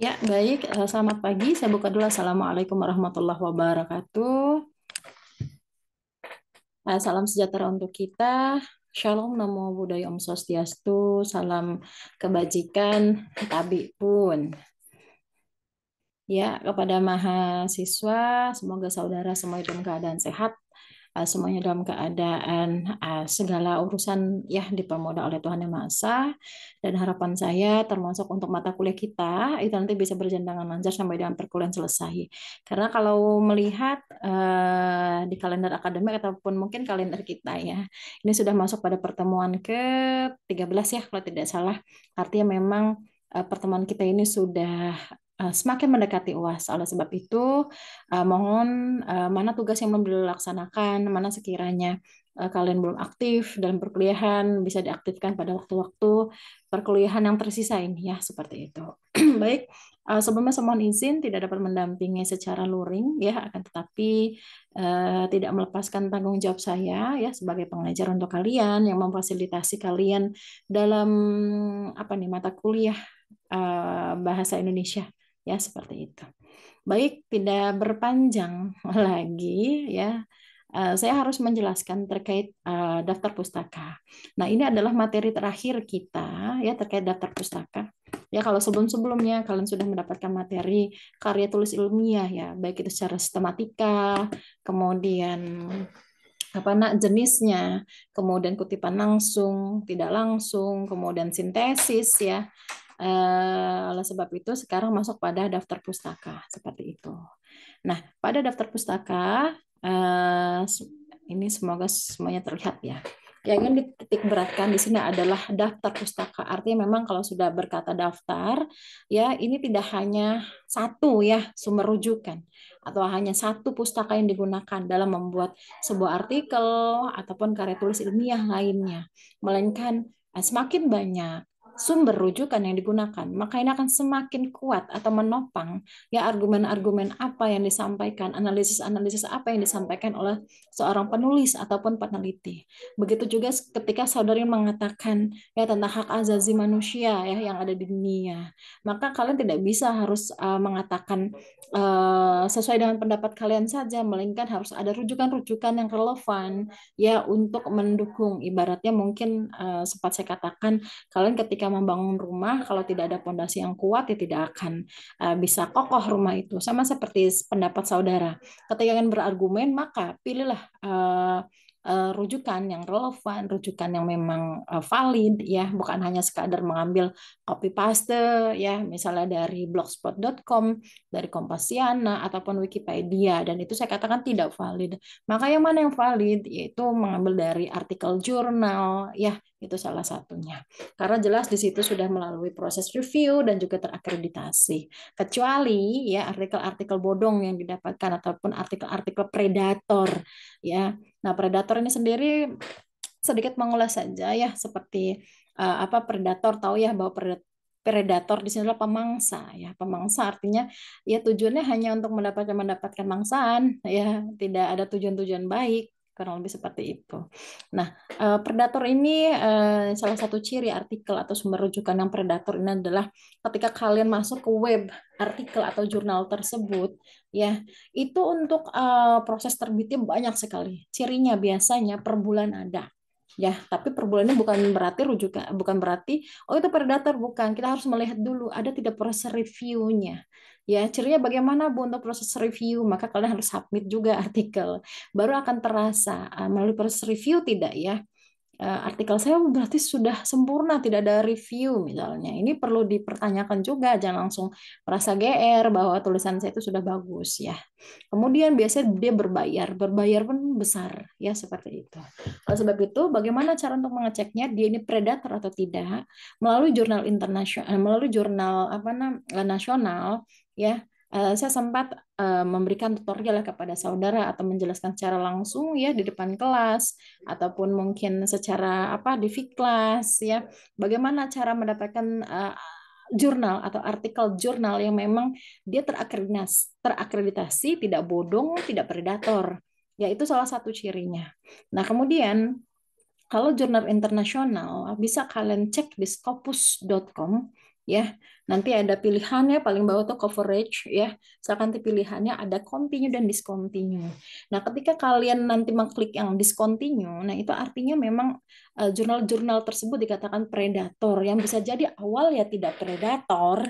Ya, baik. Selamat pagi. Saya buka dulu. Assalamualaikum warahmatullahi wabarakatuh. Salam sejahtera untuk kita. Shalom, Namo Buddhaya, Om Swastiastu. Salam kebajikan, tabi pun. Ya, kepada mahasiswa, semoga saudara semuanya dalam keadaan sehat, semuanya dalam keadaan segala urusan ya dipermudah oleh Tuhan Yang Maha Esa. Dan harapan saya termasuk untuk mata kuliah kita itu nanti bisa berjalan dengan lancar sampai dengan perkuliahan selesai. Karena kalau melihat di kalender akademik ataupun mungkin kalender kita ya, ini sudah masuk pada pertemuan ke-13 ya kalau tidak salah. Artinya memang pertemuan kita ini sudah semakin mendekati UAS. Oleh sebab itu, mohon mana tugas yang belum dilaksanakan, mana sekiranya kalian belum aktif dalam perkuliahan, bisa diaktifkan pada waktu-waktu perkuliahan yang tersisa ini ya, seperti itu. Baik, sebelumnya saya mohon izin tidak dapat mendampingi secara luring ya, akan tetapi tidak melepaskan tanggung jawab saya ya sebagai pengajar untuk kalian yang memfasilitasi kalian dalam apa nih mata kuliah bahasa Indonesia ya seperti itu. Baik, tidak berpanjang lagi ya. Saya harus menjelaskan terkait daftar pustaka. Nah, ini adalah materi terakhir kita ya terkait daftar pustaka. Ya, kalau sebelum-sebelumnya kalian sudah mendapatkan materi karya tulis ilmiah ya, baik itu secara sistematika, kemudian apa nak jenisnya, kemudian kutipan langsung, tidak langsung, kemudian sintesis ya. Oleh sebab itu sekarang masuk pada daftar pustaka seperti itu. Nah, pada daftar pustaka ini semoga semuanya terlihat ya. Yang ingin dititik beratkan di sini adalah daftar pustaka. Artinya memang kalau sudah berkata daftar, ya ini tidak hanya satu ya sumber rujukan atau hanya satu pustaka yang digunakan dalam membuat sebuah artikel ataupun karya tulis ilmiah lainnya, melainkan semakin banyak sumber rujukan yang digunakan, maka ini akan semakin kuat atau menopang ya argumen-argumen apa yang disampaikan, analisis-analisis apa yang disampaikan oleh seorang penulis ataupun peneliti. Begitu juga ketika saudari mengatakan ya tentang hak azazi manusia ya yang ada di dunia, maka kalian tidak bisa harus mengatakan sesuai dengan pendapat kalian saja, melainkan harus ada rujukan-rujukan yang relevan ya untuk mendukung. Ibaratnya mungkin sempat saya katakan kalian ketika membangun rumah kalau tidak ada pondasi yang kuat ya tidak akan bisa kokoh rumah itu. Sama seperti pendapat saudara. Ketika kalian berargumen maka pilihlah rujukan yang relevan, rujukan yang memang valid ya, bukan hanya sekadar mengambil copy paste ya, misalnya dari blogspot.com, dari Kompasiana ataupun Wikipedia dan itu saya katakan tidak valid. Maka yang mana yang valid yaitu mengambil dari artikel jurnal ya, itu salah satunya. Karena jelas di situ sudah melalui proses review dan juga terakreditasi. Kecuali ya artikel-artikel bodong yang didapatkan ataupun artikel-artikel predator ya. Nah, predator ini sendiri sedikit mengulas saja ya seperti apa predator tahu ya bahwa predator di sini adalah pemangsa ya. Pemangsa artinya ya tujuannya hanya untuk mendapatkan mangsaan ya, tidak ada tujuan-tujuan baik kurang lebih seperti itu. Nah, predator ini salah satu ciri artikel atau sumber rujukan yang predator ini adalah ketika kalian masuk ke web artikel atau jurnal tersebut ya itu untuk proses terbitnya banyak sekali. Cirinya biasanya per bulan ada. Ya, tapi per bulannya bukan berarti rujukan, bukan berarti oh itu predator bukan. Kita harus melihat dulu ada tidak proses reviewnya. Ya, cirinya bagaimana Bu untuk proses review? Maka kalian harus submit juga artikel. Baru akan terasa melalui proses review tidak ya artikel saya berarti sudah sempurna, tidak ada review misalnya. Ini perlu dipertanyakan juga, jangan langsung merasa GR bahwa tulisan saya itu sudah bagus ya. Kemudian biasanya dia berbayar, berbayar pun besar ya seperti itu. Oleh sebab itu, bagaimana cara untuk mengeceknya dia ini predator atau tidak? Melalui jurnal internasional, melalui jurnal apa nasional ya. Saya sempat memberikan tutorial ya kepada saudara atau menjelaskan secara langsung ya di depan kelas ataupun mungkin secara apa di kelas ya bagaimana cara mendapatkan jurnal atau artikel jurnal yang memang dia terakreditasi tidak bodong tidak predator ya itu salah satu cirinya. Nah kemudian kalau jurnal internasional bisa kalian cek di scopus.com ya. Nanti ada pilihannya paling bawah tuh coverage ya. Misalkan nanti pilihannya ada continue dan discontinue. Nah, ketika kalian nanti mengklik yang discontinue, nah itu artinya memang jurnal-jurnal tersebut dikatakan predator yang bisa jadi awal ya tidak predator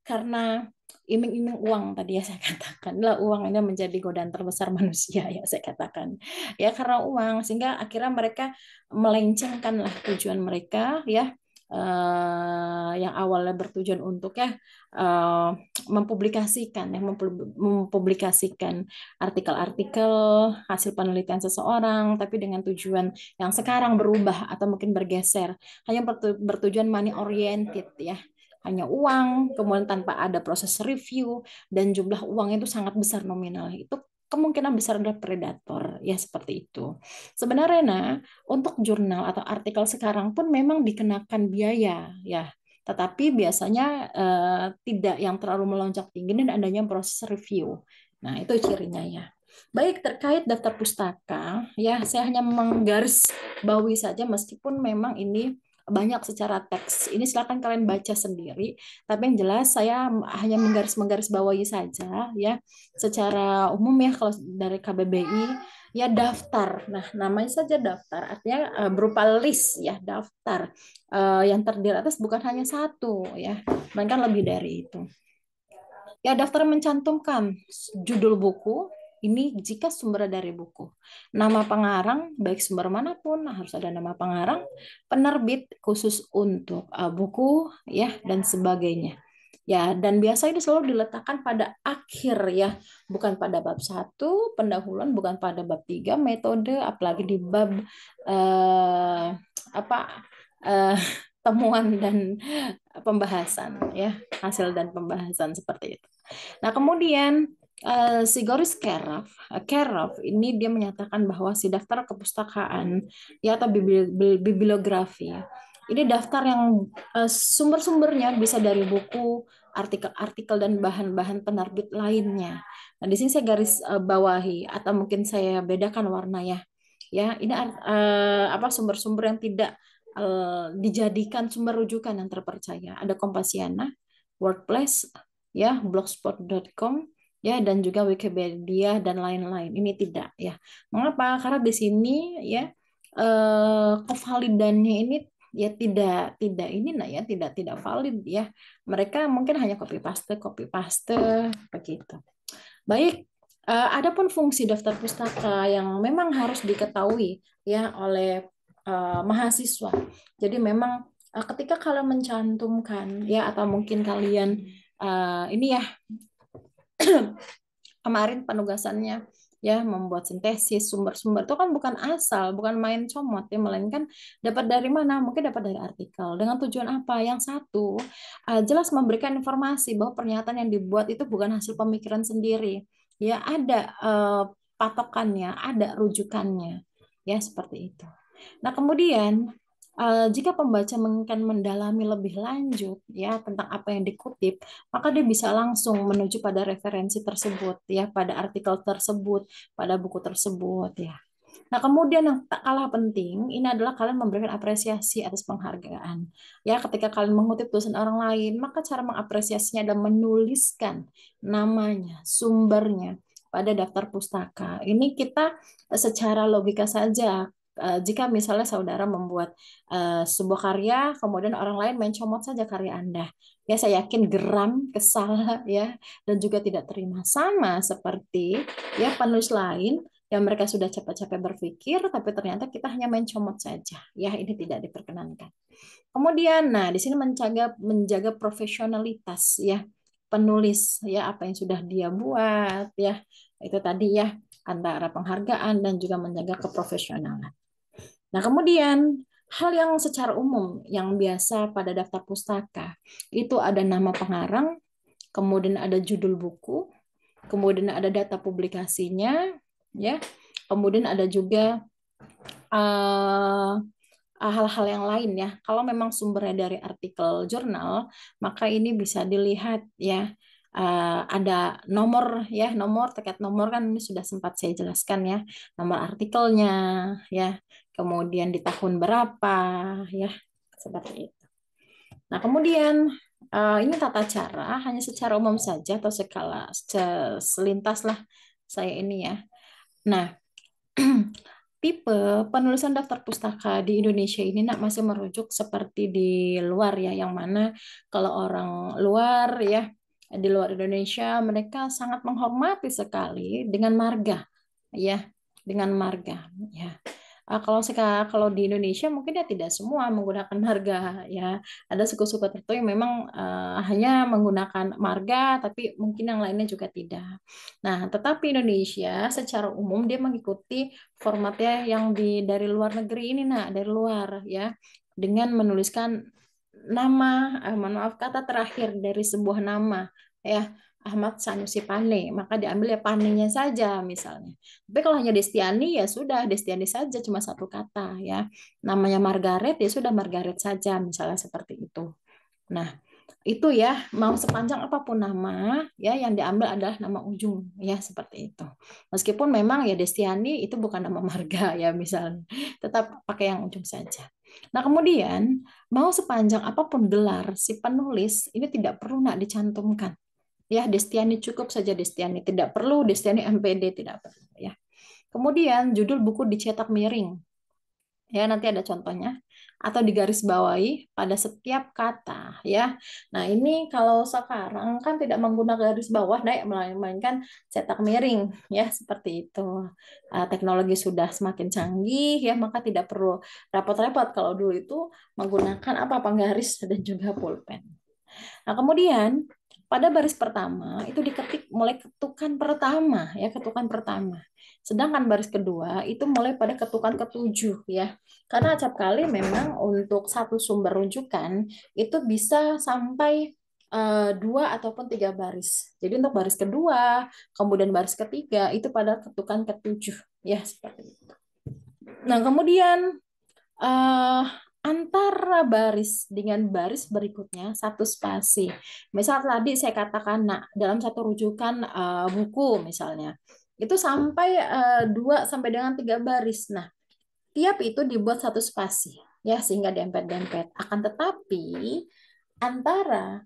karena iming-iming uang tadi ya saya katakan lah uang ini menjadi godaan terbesar manusia ya saya katakan ya karena uang sehingga akhirnya mereka melencengkan lah tujuan mereka ya yang awalnya bertujuan untuk ya eh, mempublikasikan mempublikasikan artikel-artikel hasil penelitian seseorang tapi dengan tujuan yang sekarang berubah atau mungkin bergeser hanya bertujuan money oriented ya hanya uang kemudian tanpa ada proses review dan jumlah uang itu sangat besar nominal itu kemungkinan besar adalah predator ya seperti itu sebenarnya nah untuk jurnal atau artikel sekarang pun memang dikenakan biaya ya, tetapi biasanya tidak yang terlalu melonjak tinggi dan adanya proses review. Nah, itu cirinya ya. Baik terkait daftar pustaka, ya saya hanya menggaris bawahi saja meskipun memang ini banyak secara teks. Ini silakan kalian baca sendiri, tapi yang jelas saya hanya menggaris bawahi saja ya. Secara umum ya kalau dari KBBI ya daftar. Nah, namanya saja daftar, artinya berupa list ya, daftar. Yang terdiri atas bukan hanya satu ya, melainkan lebih dari itu. Ya, daftar mencantumkan judul buku, ini jika sumber dari buku. Nama pengarang, baik sumber manapun, harus ada nama pengarang, penerbit khusus untuk buku, ya, dan sebagainya. Ya, dan biasa itu selalu diletakkan pada akhir ya, bukan pada bab satu, pendahuluan bukan pada bab tiga, metode, apalagi di bab eh, apa eh, temuan dan pembahasan ya, hasil dan pembahasan seperti itu. Nah, kemudian si Goris Keraf ini dia menyatakan bahwa si daftar kepustakaan ya atau bibliografi ya, ini daftar yang sumber-sumbernya bisa dari buku, artikel-artikel dan bahan-bahan penerbit lainnya. Nah, di sini saya garis bawahi atau mungkin saya bedakan warna ya. Ya, ini apa sumber-sumber yang tidak dijadikan sumber rujukan yang terpercaya. Ada Kompasiana, Workplace, ya, blogspot.com, ya, dan juga Wikipedia dan lain-lain. Ini tidak, ya. Mengapa? Karena di sini, ya, kevalidannya ini ya tidak ini nah ya tidak valid ya mereka mungkin hanya copy paste begitu baik adapun fungsi daftar pustaka yang memang harus diketahui ya oleh mahasiswa. Jadi memang ketika kalian mencantumkan ya atau mungkin kalian ini ya kemarin penugasannya ya membuat sintesis sumber-sumber itu kan bukan asal, bukan main comot ya, melainkan dapat dari mana? Mungkin dapat dari artikel. Dengan tujuan apa? Yang satu, jelas memberikan informasi bahwa pernyataan yang dibuat itu bukan hasil pemikiran sendiri. Ya, ada patokannya, ada rujukannya. Ya, seperti itu. Nah, kemudian jika pembaca menginginkan mendalami lebih lanjut ya tentang apa yang dikutip, maka dia bisa langsung menuju pada referensi tersebut ya, pada artikel tersebut, pada buku tersebut ya. Nah, kemudian yang tak kalah penting, ini adalah kalian memberikan apresiasi atas penghargaan. Ya, ketika kalian mengutip tulisan orang lain, maka cara mengapresiasinya adalah menuliskan namanya, sumbernya pada daftar pustaka. Ini kita secara logika saja jika misalnya saudara membuat sebuah karya, kemudian orang lain mencomot saja karya Anda. Ya, saya yakin geram, kesal, ya, dan juga tidak terima. Sama seperti ya penulis lain yang mereka sudah capek-capek berpikir, tapi ternyata kita hanya mencomot saja. Ya, ini tidak diperkenankan. Kemudian, nah di sini menjaga profesionalitas ya penulis ya apa yang sudah dia buat ya itu tadi ya antara penghargaan dan juga menjaga keprofesionalan. Nah, kemudian hal yang secara umum yang biasa pada daftar pustaka itu ada nama pengarang, kemudian ada judul buku, kemudian ada data publikasinya, ya, kemudian ada juga eh, hal-hal yang lain ya. Kalau memang sumbernya dari artikel jurnal, maka ini bisa dilihat ya. Ada nomor ya, nomor terkait nomor kan ini sudah sempat saya jelaskan ya, nomor artikelnya ya, kemudian di tahun berapa ya, seperti itu. Nah kemudian Ini tata cara hanya secara umum saja atau selintas lah saya ini ya. Nah, tipe penulisan daftar pustaka di Indonesia ini nak masih merujuk seperti di luar ya, yang mana kalau orang luar ya, di luar Indonesia mereka sangat menghormati sekali dengan marga ya, dengan marga ya. Kalau di Indonesia mungkin ya tidak semua menggunakan marga ya. Ada suku-suku tertentu yang memang hanya menggunakan marga, tapi mungkin yang lainnya juga tidak. Nah, tetapi Indonesia secara umum dia mengikuti formatnya yang dari luar negeri ini, nah dari luar ya, dengan menuliskan nama, mohon maaf, kata terakhir dari sebuah nama ya. Ahmad Sanusi Pane, maka diambil ya Panenya saja misalnya. Tapi kalau hanya Destiani ya sudah Destiani saja, cuma satu kata ya. Namanya Margaret ya sudah Margaret saja misalnya seperti itu. Nah, itu ya mau sepanjang apapun nama ya yang diambil adalah nama ujung ya seperti itu. Meskipun memang ya Destiani itu bukan nama marga ya misalnya, tetap pakai yang ujung saja. Nah, kemudian mau sepanjang apapun gelar si penulis ini tidak perlu nak dicantumkan. Ya, Destiani cukup saja Destiani, tidak perlu Destiani MPD, tidak perlu ya. Kemudian judul buku dicetak miring. Ya, nanti ada contohnya atau digarisbawahi pada setiap kata ya. Nah, ini kalau sekarang kan tidak menggunakan garis bawah nah, melainkan cetak miring ya seperti itu. Teknologi sudah semakin canggih ya, maka tidak perlu repot-repot kalau dulu itu menggunakan apa penggaris dan juga pulpen. Nah, kemudian pada baris pertama itu diketik mulai ketukan pertama ya, ketukan pertama. Sedangkan baris kedua itu mulai pada ketukan ketujuh ya. Karena acap kali memang untuk satu sumber rujukan itu bisa sampai dua ataupun tiga baris. Jadi untuk baris kedua, kemudian baris ketiga itu pada ketukan ketujuh ya seperti itu. Nah, kemudian eh antara baris dengan baris berikutnya satu spasi. Misal tadi saya katakan, nah, dalam satu rujukan buku misalnya, itu sampai 2 sampai dengan 3 baris. Nah, tiap itu dibuat satu spasi, ya, sehingga dempet-dempet. Akan tetapi antara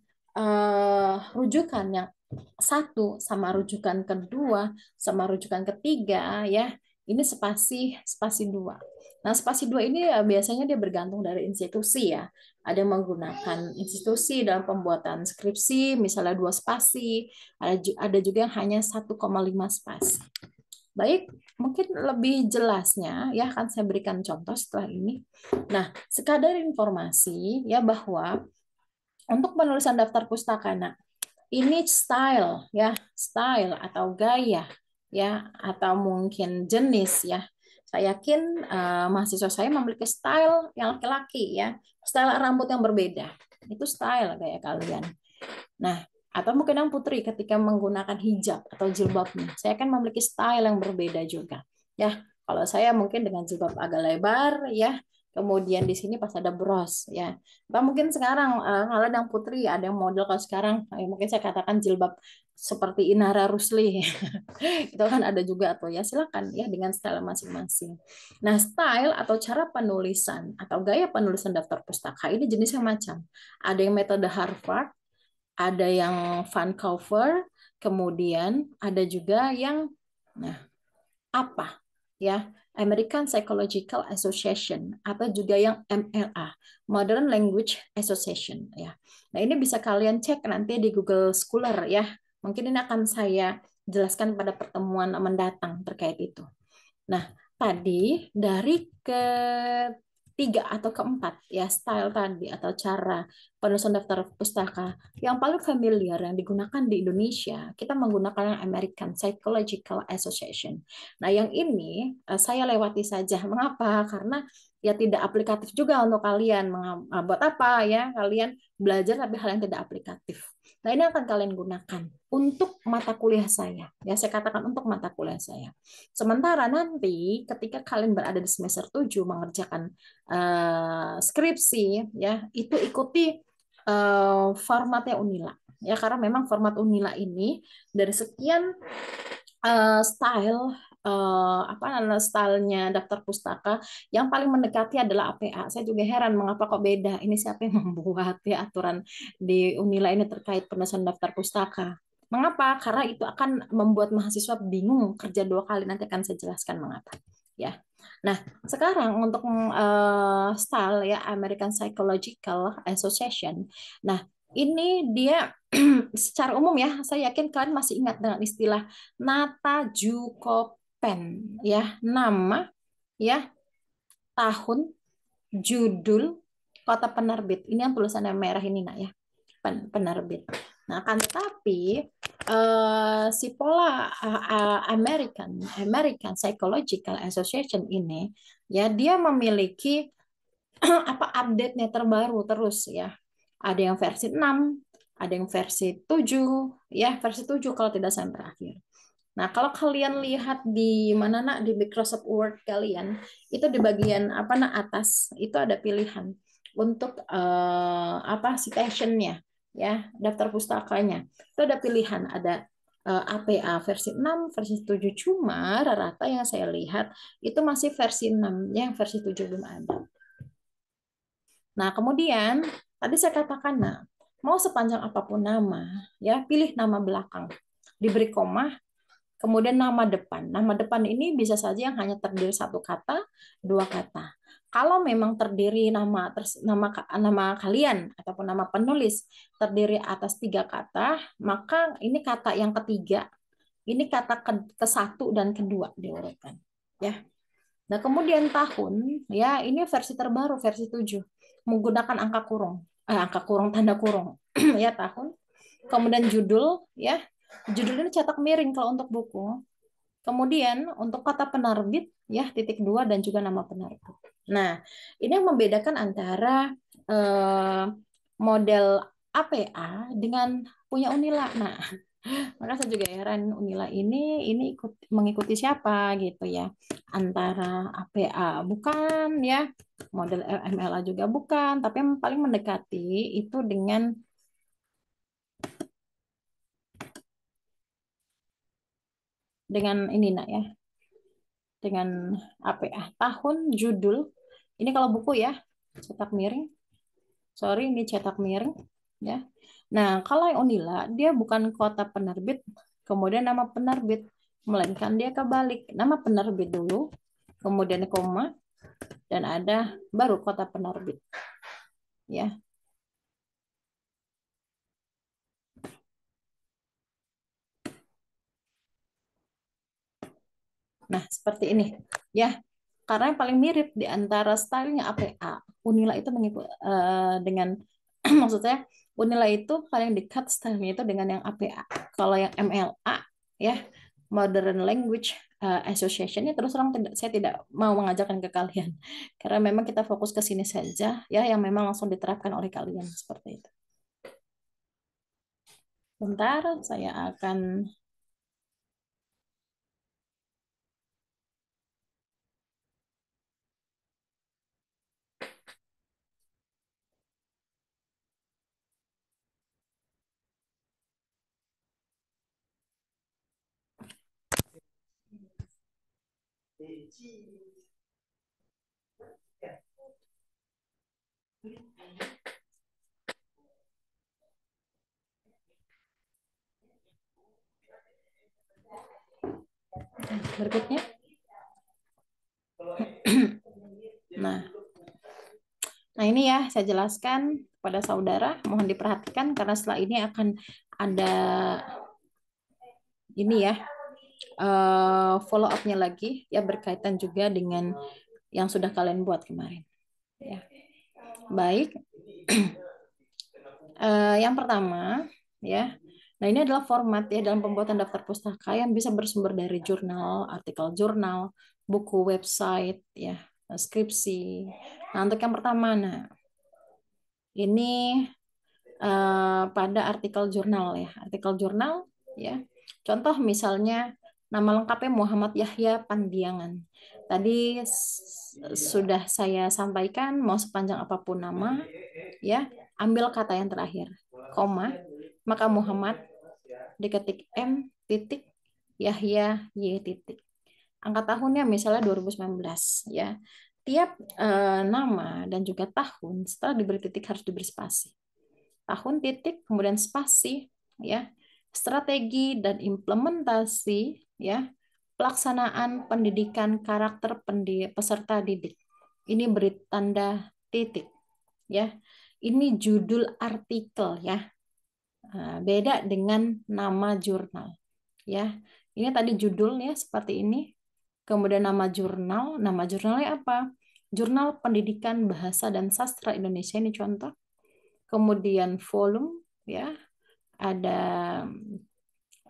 rujukan yang satu sama rujukan kedua sama rujukan ketiga ya ini spasi spasi dua. Nah, spasi dua ini ya, biasanya dia bergantung dari institusi ya. Ada yang menggunakan institusi dalam pembuatan skripsi misalnya 2 spasi, ada juga yang hanya 1,5 spasi. Baik, mungkin lebih jelasnya ya akan saya berikan contoh setelah ini. Nah, sekadar informasi ya bahwa untuk penulisan daftar pustaka, nah, ini style ya, style atau gaya ya, atau mungkin jenis ya. Saya yakin mahasiswa saya memiliki style yang laki-laki ya, style rambut yang berbeda. Itu style gaya kalian. Nah, atau mungkin yang putri ketika menggunakan hijab atau jilbabnya, saya akan memiliki style yang berbeda juga. Ya, kalau saya mungkin dengan jilbab agak lebar ya, kemudian di sini pas ada bros ya. Atau mungkin sekarang kalau yang putri ada yang model kalau sekarang mungkin saya katakan jilbab seperti Inara Rusli. Itu kan ada juga atau ya silakan ya dengan style masing-masing. Nah, style atau cara penulisan atau gaya penulisan daftar pustaka ini jenisnya macam. Ada yang metode Harvard, ada yang Vancouver, kemudian ada juga yang nah apa ya American Psychological Association atau juga yang MLA Modern Language Association ya. Nah, ini bisa kalian cek nanti di Google Scholar ya. Mungkin ini akan saya jelaskan pada pertemuan mendatang terkait itu. Nah, tadi dari ketiga atau keempat ya style tadi atau cara penulisan daftar pustaka yang paling familiar yang digunakan di Indonesia, kita menggunakan yang American Psychological Association. Nah, yang ini saya lewati saja. Mengapa? Karena ya tidak aplikatif juga untuk kalian. Buat apa ya kalian belajar tapi hal yang tidak aplikatif. Nah, ini akan kalian gunakan untuk mata kuliah saya. Ya, saya katakan untuk mata kuliah saya. Sementara nanti ketika kalian berada di semester 7 mengerjakan skripsi ya, itu ikuti formatnya Unila. Ya, karena memang format Unila ini dari sekian style apa namanya stylenya daftar pustaka yang paling mendekati adalah APA. Saya juga heran mengapa kok beda. Ini siapa yang membuat ya aturan di Unila ini terkait penulisan daftar pustaka. Mengapa? Karena itu akan membuat mahasiswa bingung kerja dua kali. Nanti akan saya jelaskan mengapa. Ya. Nah, sekarang untuk style ya American Psychological Association. Nah, ini dia secara umum ya, saya yakin kalian masih ingat dengan istilah Nata Jukopen ya, nama ya, tahun, judul, kota penerbit. Ini yang tulisannya merah ini nak ya, penerbit. Nah, kan tetapi si pola American American Psychological Association ini ya dia memiliki apa update-nya terbaru terus ya. Ada yang versi 6, ada yang versi 7, ya versi 7 kalau tidak salah terakhir. Nah, kalau kalian lihat di mana nak di Microsoft Word kalian, itu di bagian apa nak atas itu ada pilihan untuk apa citation-nya ya, daftar pustakanya. Itu ada pilihan, ada APA versi 6, versi 7 cuma rata-rata yang saya lihat itu masih versi 6, yang versi 7 belum ada. Nah, kemudian tadi saya katakan, nah, mau sepanjang apapun nama, ya pilih nama belakang, diberi koma, kemudian nama depan. Nama depan ini bisa saja yang hanya terdiri satu kata, dua kata. Kalau memang terdiri nama kalian ataupun nama penulis terdiri atas tiga kata, maka ini kata yang ketiga, ini kata ke satu dan kedua diurutkan. Ya. Nah, kemudian tahun, ya ini versi terbaru, versi 7 menggunakan angka kurung, tanda kurung, ya tahun. Kemudian judul, ya judul ini cetak miring kalau untuk buku. Kemudian untuk kata penerbit, ya titik dua dan juga nama penerbit. Nah, ini yang membedakan antara model APA dengan punya Unila. Nah, maka saya juga heran Unila ini mengikuti siapa gitu ya. Antara APA bukan ya, model MLA juga bukan, tapi yang paling mendekati itu dengan ini nak ya, dengan APA tahun, judul. Ini kalau buku ya, cetak miring. Sorry, ini cetak miring ya. Nah, kalau yang Unila dia bukan kota penerbit, kemudian nama penerbit, melainkan dia kebalik. Nama penerbit dulu, kemudian koma, dan ada baru kota penerbit. Ya. Nah, seperti ini. Ya. Karena yang paling mirip di antara stylenya APA, Unila itu mengikut dengan maksud saya Unila itu paling dekat stylenya itu dengan yang APA. Kalau yang MLA ya, Modern Language Association ya terus terang saya tidak mau mengajarkan ke kalian karena memang kita fokus ke sini saja ya yang memang langsung diterapkan oleh kalian seperti itu. Bentar, saya akan berikutnya. Nah, Nah, ini ya saya jelaskan kepada saudara, mohon diperhatikan karena setelah ini akan ada ini ya follow up-nya lagi ya berkaitan juga dengan yang sudah kalian buat kemarin. Ya. Baik. Yang pertama ya. Nah, ini adalah format ya dalam pembuatan daftar pustaka yang bisa bersumber dari jurnal, artikel jurnal, buku website ya, skripsi. Nah, untuk yang pertama nah ini pada artikel jurnal ya. Artikel jurnal ya. Contoh misalnya nama lengkapnya Muhammad Yahya Pandiangan. Tadi sudah saya sampaikan mau sepanjang apapun nama ya, ambil kata yang terakhir, koma, maka Muhammad diketik M titik Yahya Y titik. angka tahunnya misalnya 2019 ya. Tiap nama dan juga tahun setelah diberi titik harus diberi spasi. Tahun titik kemudian spasi ya. Strategi dan implementasi ya. Pelaksanaan pendidikan karakter peserta didik. Ini beri tanda titik ya. Ini judul artikel ya. Beda dengan nama jurnal ya. Ini tadi judulnya seperti ini. Kemudian nama jurnalnya apa? Jurnal Pendidikan Bahasa dan Sastra Indonesia ini contoh. Kemudian volume ya, ada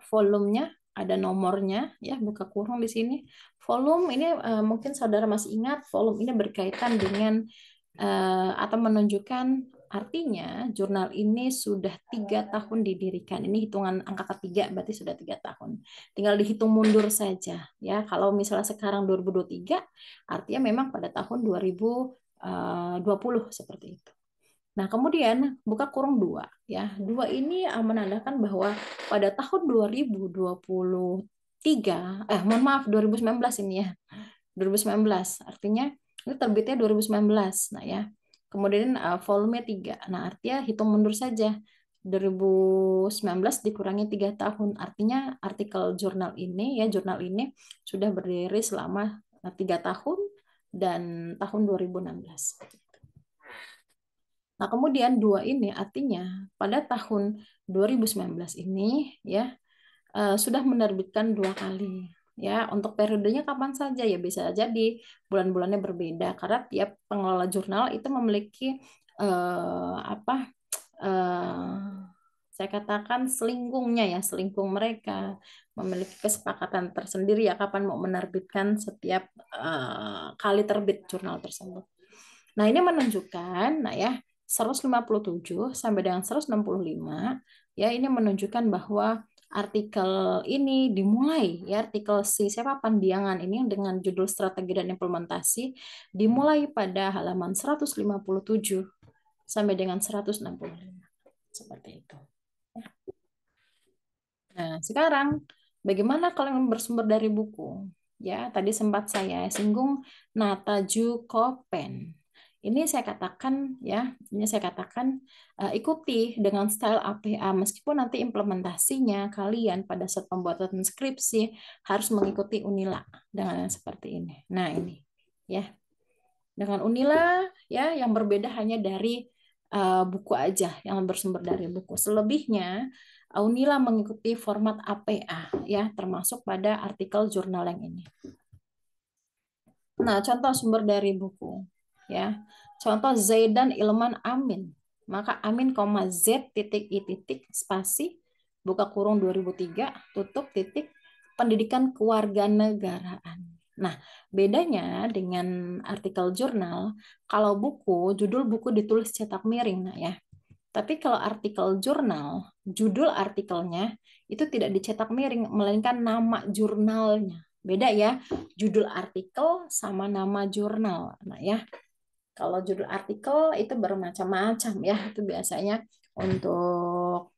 volumenya, ada nomornya ya, buka kurung di sini. Volume ini mungkin saudara masih ingat, volume ini berkaitan dengan atau menunjukkan artinya jurnal ini sudah 3 tahun didirikan. Ini hitungan angka ketiga, berarti sudah 3 tahun. Tinggal dihitung mundur saja ya. Kalau misalnya sekarang 2023, artinya memang pada tahun 2020 seperti itu. Nah, kemudian buka kurung 2 ya. 2 ini menandakan bahwa pada tahun 2023, mohon maaf 2019 ini ya. 2019 artinya ini terbitnya 2019. Nah, ya. Kemudian volumenya 3. Nah, artinya hitung mundur saja. 2019 dikurangi 3 tahun. Artinya artikel jurnal ini sudah berdiri selama 3 tahun dan tahun 2016. Nah, kemudian 2 ini artinya pada tahun 2019 ini ya sudah menerbitkan 2 kali. Ya, untuk periodenya kapan saja ya bisa jadi bulan-bulannya berbeda karena tiap pengelola jurnal itu memiliki apa saya katakan selingkung mereka memiliki kesepakatan tersendiri ya kapan mau menerbitkan setiap kali terbit jurnal tersebut. Nah, ini menunjukkan nah ya 157 sampai dengan 165 ya ini menunjukkan bahwa artikel ini dimulai ya artikel si siapa Pandiangan ini dengan judul strategi dan implementasi dimulai pada halaman 157 sampai dengan 165 seperti itu. Nah, sekarang bagaimana kalau yang bersumber dari buku? Ya, tadi sempat saya singgung Nataju Kopen. Ini saya katakan ikuti dengan style APA meskipun nanti implementasinya kalian pada saat pembuatan skripsi harus mengikuti Unila dengan yang seperti ini. Nah, ini ya. Dengan Unila ya yang berbeda hanya dari buku aja yang bersumber dari buku. Selebihnya Unila mengikuti format APA ya termasuk pada artikel jurnal yang ini. Nah, contoh sumber dari buku ya. Contoh Zaidan Ilman Amin. Maka Amin, Z titik I titik spasi buka kurung 2003 tutup titik pendidikan kewarganegaraan. Nah, bedanya dengan artikel jurnal, kalau buku, judul buku ditulis cetak miring, nah ya. Tapi kalau artikel jurnal, judul artikelnya itu tidak dicetak miring, melainkan nama jurnalnya. Beda ya, judul artikel sama nama jurnal. Nah ya, kalau judul artikel itu bermacam-macam ya, itu biasanya untuk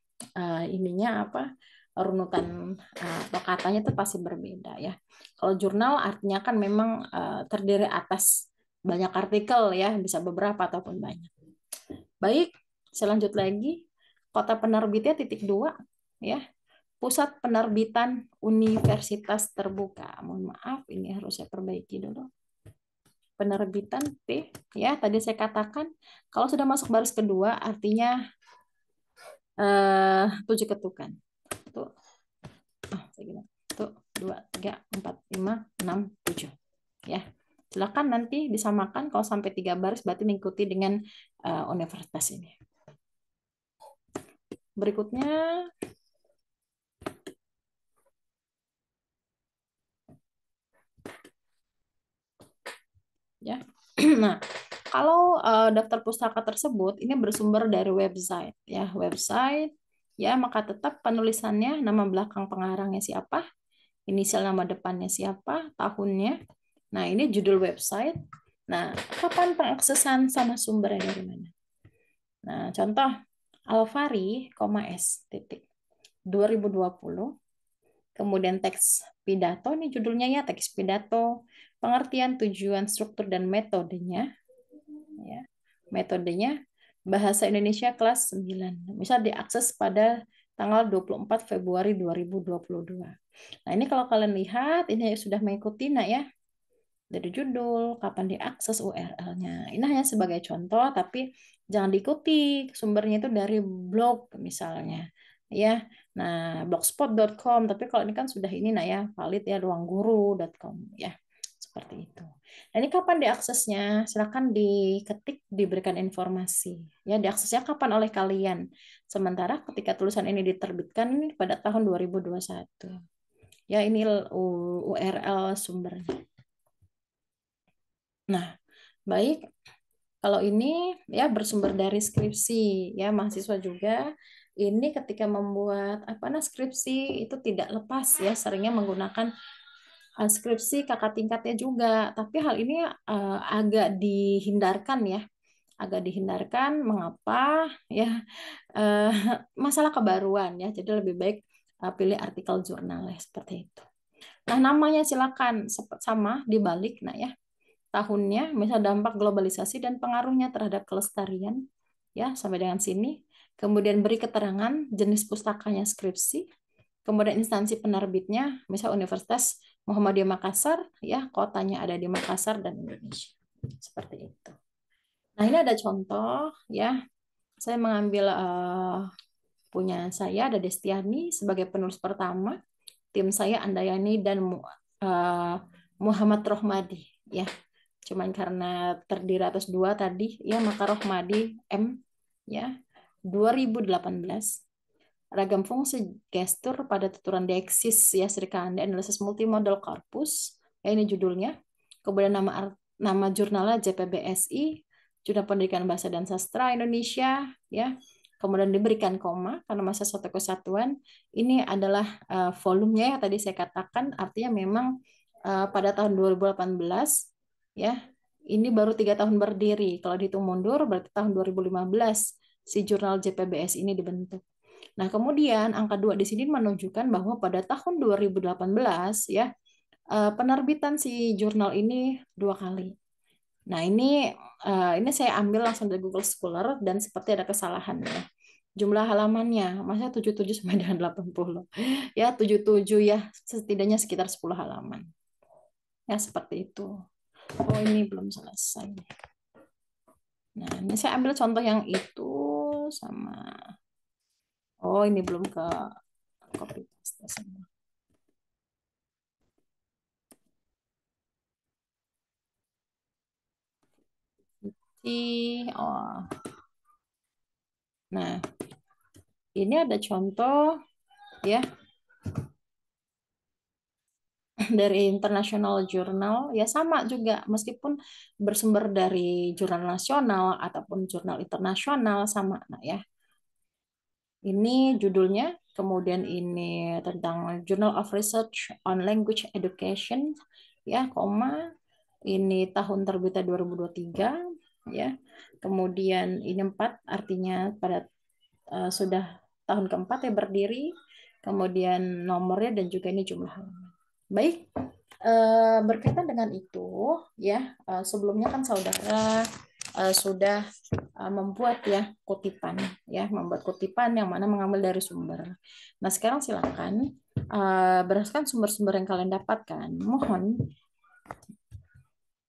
ininya apa runutan atau katanya itu pasti berbeda ya. Kalau jurnal artinya kan memang terdiri atas banyak artikel ya, bisa beberapa ataupun banyak. Baik, saya lanjut lagi. Kota penerbitnya titik 2 ya. Pusat penerbitan Universitas Terbuka. Mohon maaf, ini harus saya perbaiki dulu. Penerbitan P ya, tadi saya katakan kalau sudah masuk baris kedua artinya 7 ketukan. Tuh. Tuh, 2, 3, 4, 5, 6, 7. Ya. Silakan nanti disamakan kalau sampai 3 baris berarti mengikuti dengan universitas ini. Berikutnya ya. Nah, kalau daftar pustaka tersebut ini bersumber dari website ya, ya, maka tetap penulisannya nama belakang pengarangnya siapa, inisial nama depannya siapa, tahunnya. Nah, ini judul website. Nah, kapan pengaksesan sama sumbernya dari mana? Nah, contoh Alfari, S titik 2020 Kemudian teks pidato, ini judulnya ya, teks pidato, pengertian, tujuan, struktur, dan metodenya. Ya. Metodenya Bahasa Indonesia kelas 9. Bisa diakses pada tanggal 24 Februari 2022. Nah, ini kalau kalian lihat, ini sudah mengikuti, nah ya, dari judul, kapan diakses URL-nya. Ini hanya sebagai contoh, tapi jangan diikuti. Sumbernya itu dari blog misalnya. Ya, nah blogspot.com. Tapi kalau ini kan sudah ini, nah ya, valid ya, ruangguru.com ya. Seperti itu. Nah, ini kapan diaksesnya? Silakan diketik, diberikan informasi. Ya, diaksesnya kapan oleh kalian? Sementara ketika tulisan ini diterbitkan ini pada tahun 2021. Ya, ini URL sumbernya. Nah, baik. Kalau ini ya bersumber dari skripsi ya mahasiswa juga. Ini ketika membuat apa nah skripsi itu tidak lepas ya seringnya menggunakan skripsi kakak tingkatnya juga. Tapi hal ini agak dihindarkan ya, agak dihindarkan. Mengapa ya? Eh, Masalah kebaruan ya. Jadi lebih baik pilih artikel jurnal ya seperti itu. Nah, namanya silakan sama dibalik nah ya tahunnya, misal dampak globalisasi dan pengaruhnya terhadap kelestarian, ya sampai dengan sini. Kemudian beri keterangan jenis pustakanya skripsi, kemudian instansi penerbitnya, misal Universitas Muhammadiyah Makassar, ya kotanya ada di Makassar dan Indonesia, seperti itu. Nah ini ada contoh, ya saya mengambil punya saya ada Destiani sebagai penulis pertama, tim saya Andayani dan Muhammad Rohmadi, ya cuman karena terdiri atas dua tadi ya maka Rohmadi M ya 2018 ragam fungsi gestur pada tuturan deeksis ya Srikandi analisis multimodal corpus ya ini judulnya kemudian nama jurnalnya JPBSI Jurnal Pendidikan Bahasa dan Sastra Indonesia ya kemudian diberikan koma karena masa satu kesatuan ini adalah volumenya ya tadi saya katakan artinya memang pada tahun 2018 ya ini baru 3 tahun berdiri kalau dihitung mundur berarti tahun 2015 si jurnal JPBS ini dibentuk. Nah kemudian angka 2 di sini menunjukkan bahwa pada tahun 2018 ya penerbitan si jurnal ini 2 kali. Nah ini saya ambil langsung dari Google Scholar dan seperti ada kesalahan ya. Jumlah halamannya masa 77 sampai dengan 80. Ya 77 ya setidaknya sekitar 10 halaman. Ya seperti itu. Oh ini belum selesai. Nah ini saya ambil contoh yang itu sama. Oh ini belum ke copy paste semua. Oh. Nah ini ada contoh ya dari international journal ya sama juga meskipun bersumber dari jurnal nasional ataupun jurnal internasional sama nah ya ini judulnya kemudian ini tentang Journal of Research on Language Education ya koma ini tahun terbitnya 2023 ya kemudian ini 4 artinya pada sudah tahun keempat ya berdiri kemudian nomornya dan juga ini jumlah halaman baik berkaitan dengan itu ya sebelumnya kan saudara sudah membuat ya membuat kutipan yang mana mengambil dari sumber. Nah sekarang silakan berdasarkan sumber-sumber yang kalian dapatkan mohon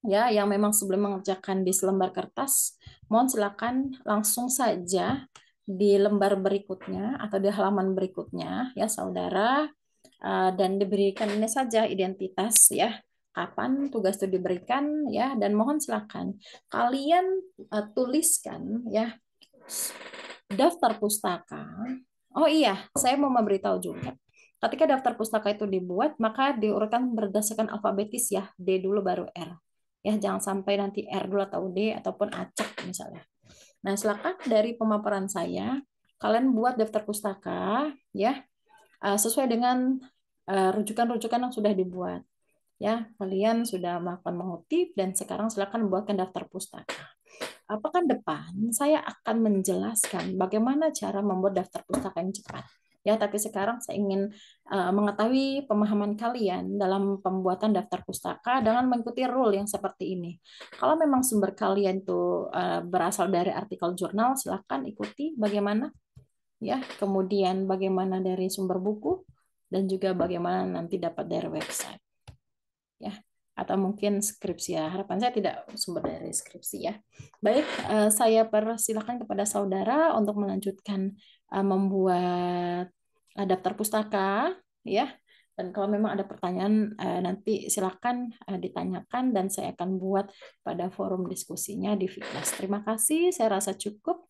ya yang memang sebelum mengerjakan di selembar kertas mohon silakan langsung saja di lembar berikutnya atau di halaman berikutnya ya saudara dan diberikan ini saja identitas ya kapan tugas itu diberikan ya dan mohon silakan kalian tuliskan ya daftar pustaka. Oh iya, saya mau memberitahu juga. Ketika daftar pustaka itu dibuat, maka diurutkan berdasarkan alfabetis ya, D dulu baru R. Ya, jangan sampai nanti R dulu atau D ataupun acak misalnya. Nah, silakan dari pemaparan saya, kalian buat daftar pustaka ya, sesuai dengan rujukan-rujukan yang sudah dibuat. Ya, kalian sudah melakukan mengutip dan sekarang silakan buatkan daftar pustaka. Pekan depan saya akan menjelaskan bagaimana cara membuat daftar pustaka yang cepat. Ya, tapi sekarang saya ingin mengetahui pemahaman kalian dalam pembuatan daftar pustaka dengan mengikuti rule yang seperti ini. Kalau memang sumber kalian tuh berasal dari artikel jurnal, silakan ikuti bagaimana ya, kemudian bagaimana dari sumber buku dan juga bagaimana nanti dapat dari website ya, atau mungkin skripsi ya. Harapan saya tidak sumber dari skripsi ya. Baik, saya persilakan kepada saudara untuk melanjutkan membuat daftar pustaka ya. Dan kalau memang ada pertanyaan nanti silakan ditanyakan dan saya akan buat pada forum diskusinya di Fitness. Terima kasih, saya rasa cukup.